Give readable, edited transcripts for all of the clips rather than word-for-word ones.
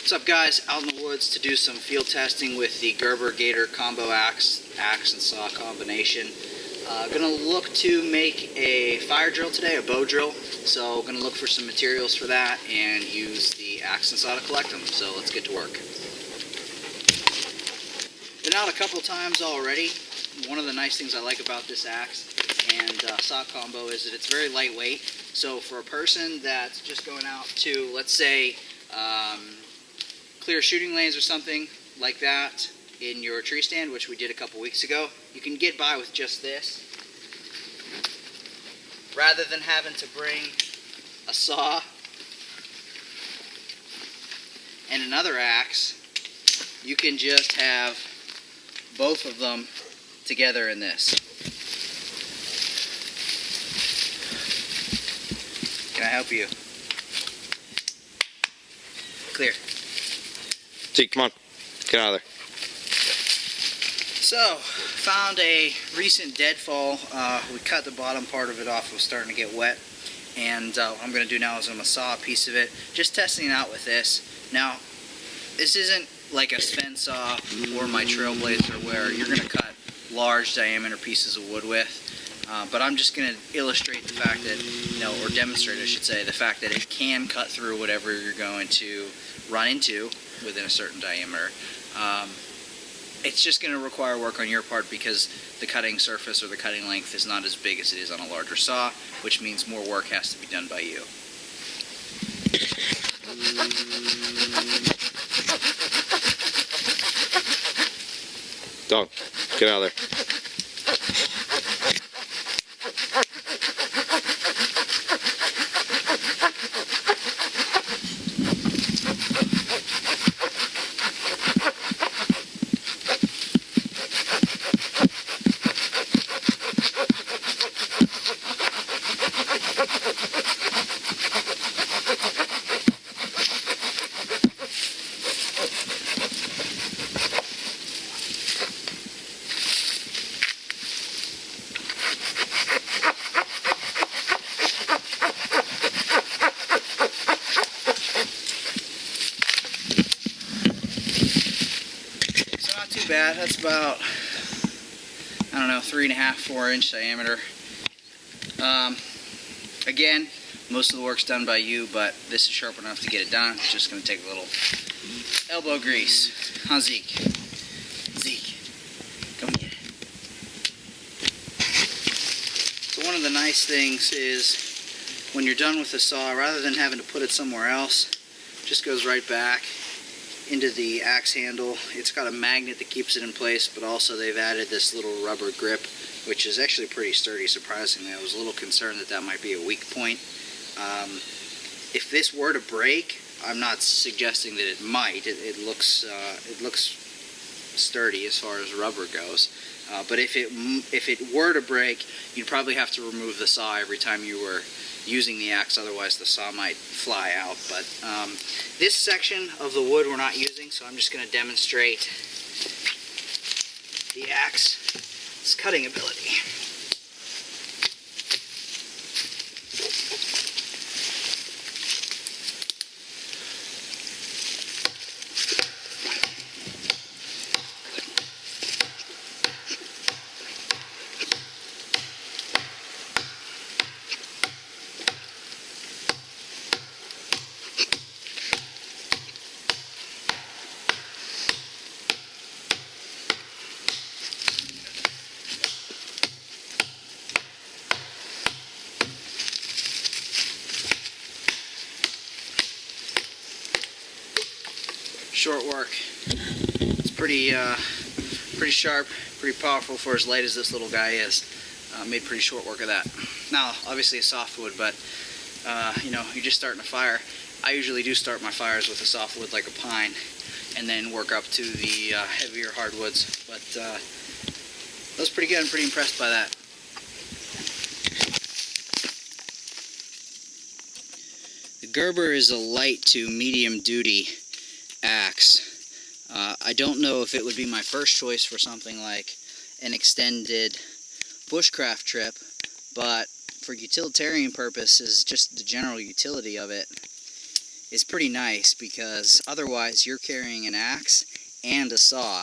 What's up, guys? Out in the woods to do some field testing with the Gerber Gator combo axe and saw combination. Gonna look to make a fire drill today, a bow drill. So gonna look for some materials for that and use the axe and saw to collect them. So let's get to work. Been out a couple times already. One of the nice things I like about this axe and saw combo is that it's very lightweight. So for a person that's just going out to, let's say, clear shooting lanes or something like that in your tree stand, which we did a couple weeks ago, you can get by with just this. Rather than having to bring a saw and another axe, you can just have both of them together in this. Can I help you? Clear. Zeke, come on. Get out of there. So, found a recent deadfall. We cut the bottom part of it off. It was starting to get wet. And what I'm going to do now is I'm going to saw a piece of it. Just testing it out with this. Now, this isn't like a Sven saw or my Trailblazer where you're going to cut large diameter pieces of wood with. But I'm just going to illustrate the fact that, or demonstrate, I should say, the fact that it can cut through whatever you're going to run into within a certain diameter. It's just going to require work on your part because the cutting surface or the cutting length is not as big as it is on a larger saw, which means more work has to be done by you. Dog, get out of there. Bad. That's about, 3.5, 4 inch diameter. Again, most of the work's done by you, but this is sharp enough to get it done. It's just going to take a little elbow grease. Huh, Zeke? Zeke, come get it. So one of the nice things is when you're done with the saw, rather than having to put it somewhere else, it just goes right back into the axe handle. It's got a magnet that keeps it in place, but also they've added this little rubber grip, which is actually pretty sturdy, surprisingly. I was a little concerned that that might be a weak point. If this were to break, I'm not suggesting that it might. It looks sturdy as far as rubber goes. But if it were to break, you'd probably have to remove the saw every time you were using the axe, otherwise the saw might fly out. But this section of the wood we're not using, so I'm just going to demonstrate the axe's cutting ability. Short work. It's pretty sharp, pretty powerful for as light as this little guy is. Made pretty short work of that. Now, obviously it's softwood, but you're just starting a fire. I usually do start my fires with a softwood like a pine, and then work up to the heavier hardwoods. But that was pretty good. I'm pretty impressed by that. The Gerber is a light to medium duty axe. I don't know if it would be my first choice for something like an extended bushcraft trip, but for utilitarian purposes, just the general utility of it, is pretty nice, because otherwise you're carrying an axe and a saw.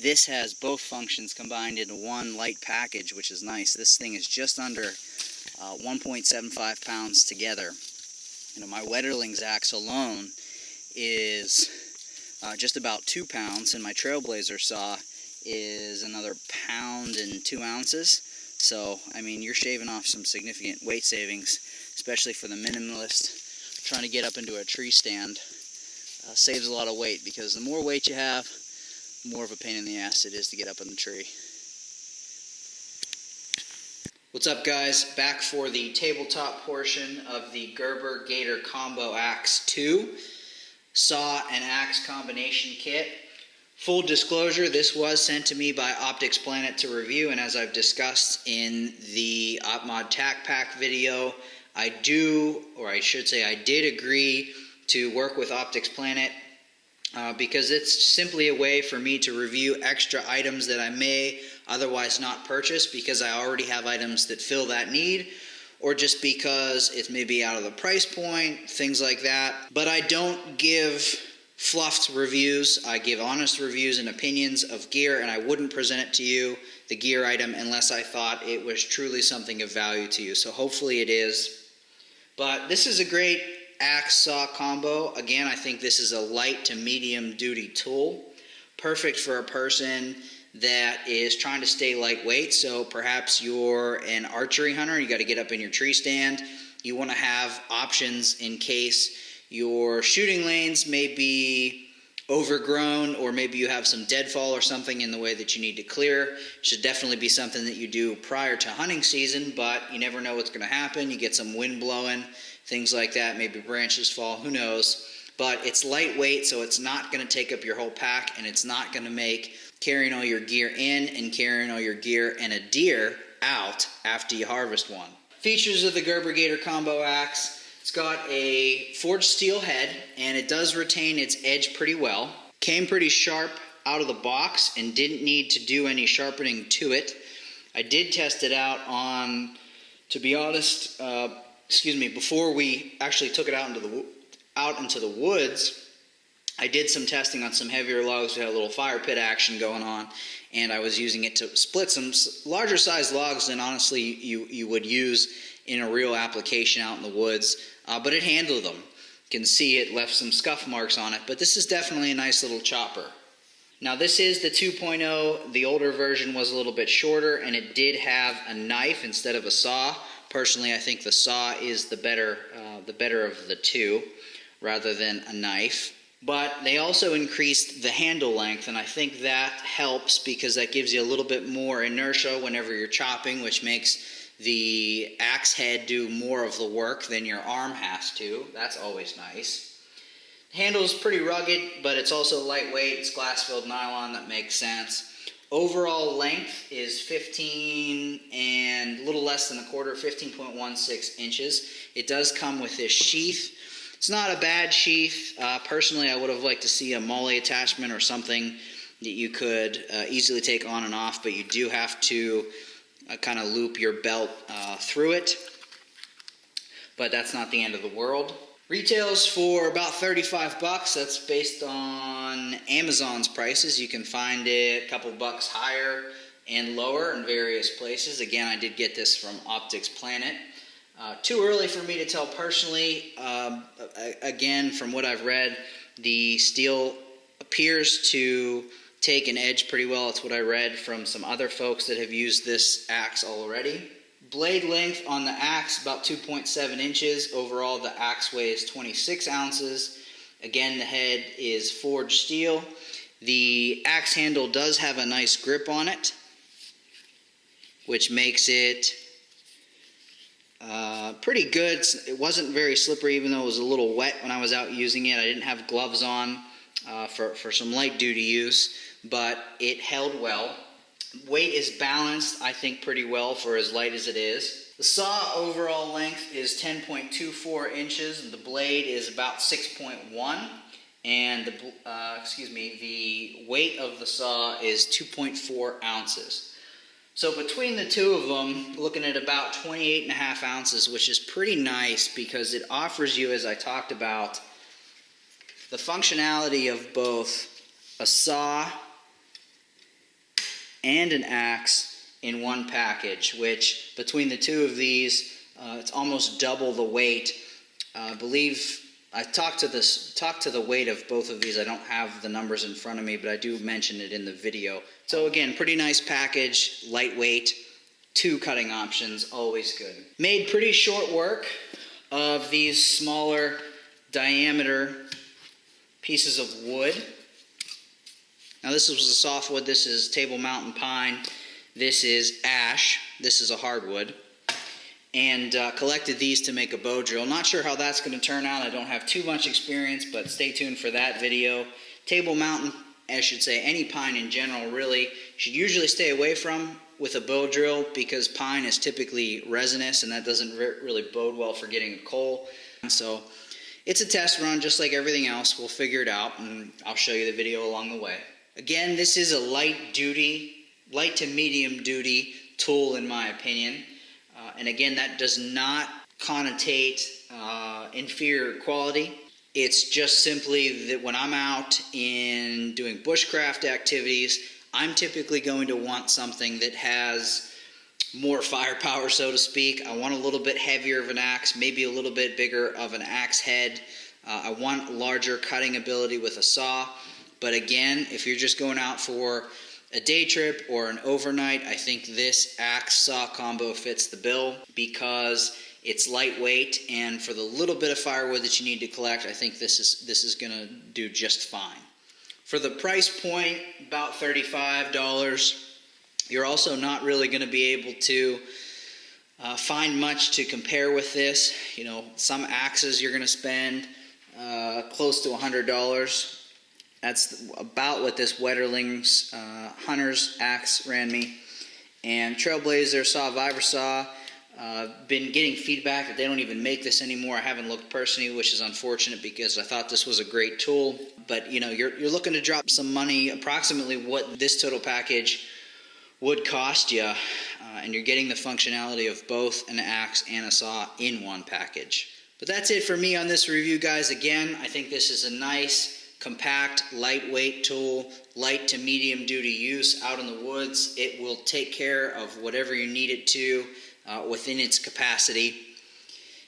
This has both functions combined into one light package, which is nice. This thing is just under 1.75 pounds together. My Wetterling's axe alone is just about 2 pounds, and my Trailblazer saw is another 1.2 pounds. So, I mean, you're shaving off some significant weight savings, especially for the minimalist trying to get up into a tree stand. Saves a lot of weight, because the more weight you have, the more of a pain in the ass it is to get up in the tree. What's up, guys? Back for the tabletop portion of the Gerber Gator Combo Axe 2 saw and axe combination kit. Full disclosure, this was sent to me by Optics Planet to review, and as I've discussed in the OpMod Tac Pack video, I did agree to work with Optics Planet because it's simply a way for me to review extra items that I may otherwise not purchase, because I already have items that fill that need, or just because it's maybe out of the price point, things like that. But I don't give fluffed reviews. I give honest reviews and opinions of gear, and I wouldn't present it to you, the gear item, unless I thought it was truly something of value to you. So hopefully it is. But this is a great axe saw combo. Again, I think this is a light to medium duty tool, perfect for a person that is trying to stay lightweight. So perhaps you're an archery hunter, you got to get up in your tree stand. You want to have options in case your shooting lanes may be overgrown, or maybe you have some deadfall or something in the way that you need to clear. Should definitely be something that you do prior to hunting season, but you never know what's going to happen. You get some wind blowing, things like that, maybe branches fall, who knows. But it's lightweight, so it's not going to take up your whole pack, and it's not going to make carrying all your gear in and carrying all your gear and a deer out after you harvest one. Features of the Gerber Gator Combo Axe: it's got a forged steel head, and it does retain its edge pretty well. Came pretty sharp out of the box and didn't need to do any sharpening to it. I did test it out on, to be honest, before we actually took it out into the woods, I did some testing on some heavier logs. We had a little fire pit action going on, and I was using it to split some larger size logs than honestly you would use in a real application out in the woods, but it handled them. You can see it left some scuff marks on it, but this is definitely a nice little chopper. Now this is the 2.0. The older version was a little bit shorter, and it did have a knife instead of a saw. Personally, I think the saw is the better of the two, rather than a knife. But they also increased the handle length, and I think that helps, because that gives you a little bit more inertia whenever you're chopping, which makes the axe head do more of the work than your arm has to. That's always nice. The handle's pretty rugged, but it's also lightweight. It's glass-filled nylon. That makes sense. Overall length is 15 and a little less than a quarter, 15.16 inches. It does come with this sheath. It's not a bad sheath. Personally, I would have liked to see a MOLLE attachment or something that you could easily take on and off, but you do have to kind of loop your belt through it. But that's not the end of the world. Retails for about $35. That's based on Amazon's prices. You can find it a couple bucks higher and lower in various places. Again, I did get this from Optics Planet. Too early for me to tell personally. Again, from what I've read, the steel appears to take an edge pretty well. It's what I read from some other folks that have used this axe already. Blade length on the axe, about 2.7 inches. Overall, the axe weighs 26 ounces. Again, the head is forged steel. The axe handle does have a nice grip on it, which makes it pretty good. It wasn't very slippery, even though it was a little wet when I was out using it. I didn't have gloves on for some light duty use, but it held well. Weight is balanced, I think, pretty well for as light as it is. The saw overall length is 10.24 inches, and the blade is about 6.1, and the weight of the saw is 2.4 ounces. So between the two of them, looking at about 28.5 ounces, which is pretty nice because it offers you, as I talked about the functionality of both a saw and an axe in one package, which between the two of these, it's almost double the weight. I believe I talked to the weight of both of these. I don't have the numbers in front of me, but I do mention it in the video. So again, pretty nice package, lightweight, 2 cutting options, always good. Made pretty short work of these smaller diameter pieces of wood. Now this was a softwood, this is table mountain pine, this is ash, this is a hardwood. And collected these to make a bow drill. Not sure how that's going to turn out. I don't have too much experience, but stay tuned for that video. Table mountain, I should say, any pine in general, really, should usually stay away from with a bow drill because pine is typically resinous, and that doesn't really bode well for getting a coal. So it's a test run, just like everything else. We'll figure it out, and I'll show you the video along the way. Again, this is a light to medium duty tool, in my opinion. And again, that does not connotate inferior quality. It's just simply that when I'm out in doing bushcraft activities, I'm typically going to want something that has more firepower, so to speak. I want a little bit heavier of an axe, maybe a little bit bigger of an axe head. I want larger cutting ability with a saw. But again, if you're just going out for a day trip or an overnight, I think this axe-saw combo fits the bill because it's lightweight, and for the little bit of firewood that you need to collect, I think this is going to do just fine. For the price point, about $35, you're also not really going to be able to find much to compare with this. You know, some axes you're going to spend close to $100. That's about what this Wetterling's Hunter's axe ran me. And Trailblazer Saw Viver Saw, been getting feedback that they don't even make this anymore. I haven't looked personally, which is unfortunate because I thought this was a great tool. But you know, you're looking to drop some money, approximately what this total package would cost you, and you're getting the functionality of both an axe and a saw in one package. But that's it for me on this review, guys. Again, I think this is a nice, compact, lightweight tool, light to medium duty use out in the woods. It will take care of whatever you need it to within its capacity.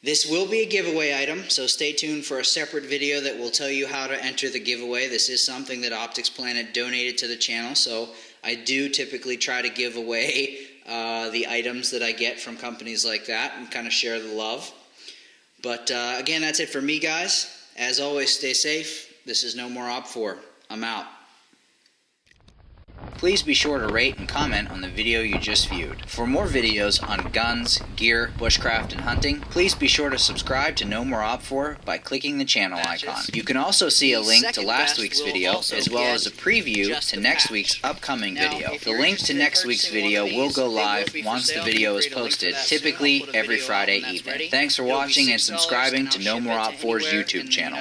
This will be a giveaway item, so stay tuned for a separate video that will tell you how to enter the giveaway. This is something that Optics Planet donated to the channel, so I do typically try to give away the items that I get from companies like that and kind of share the love. But again, that's it for me, guys. As always, stay safe. This is No More Op4. I'm out. Please be sure to rate and comment on the video you just viewed. For more videos on guns, gear, bushcraft, and hunting, please be sure to subscribe to No More Op4 by clicking the channel icon. You can also see a link to last week's video, as well as a preview to next week's upcoming video. The link to next week's video will go live once the video is posted, typically every Friday evening. Thanks for watching and subscribing to No More Op4's YouTube channel.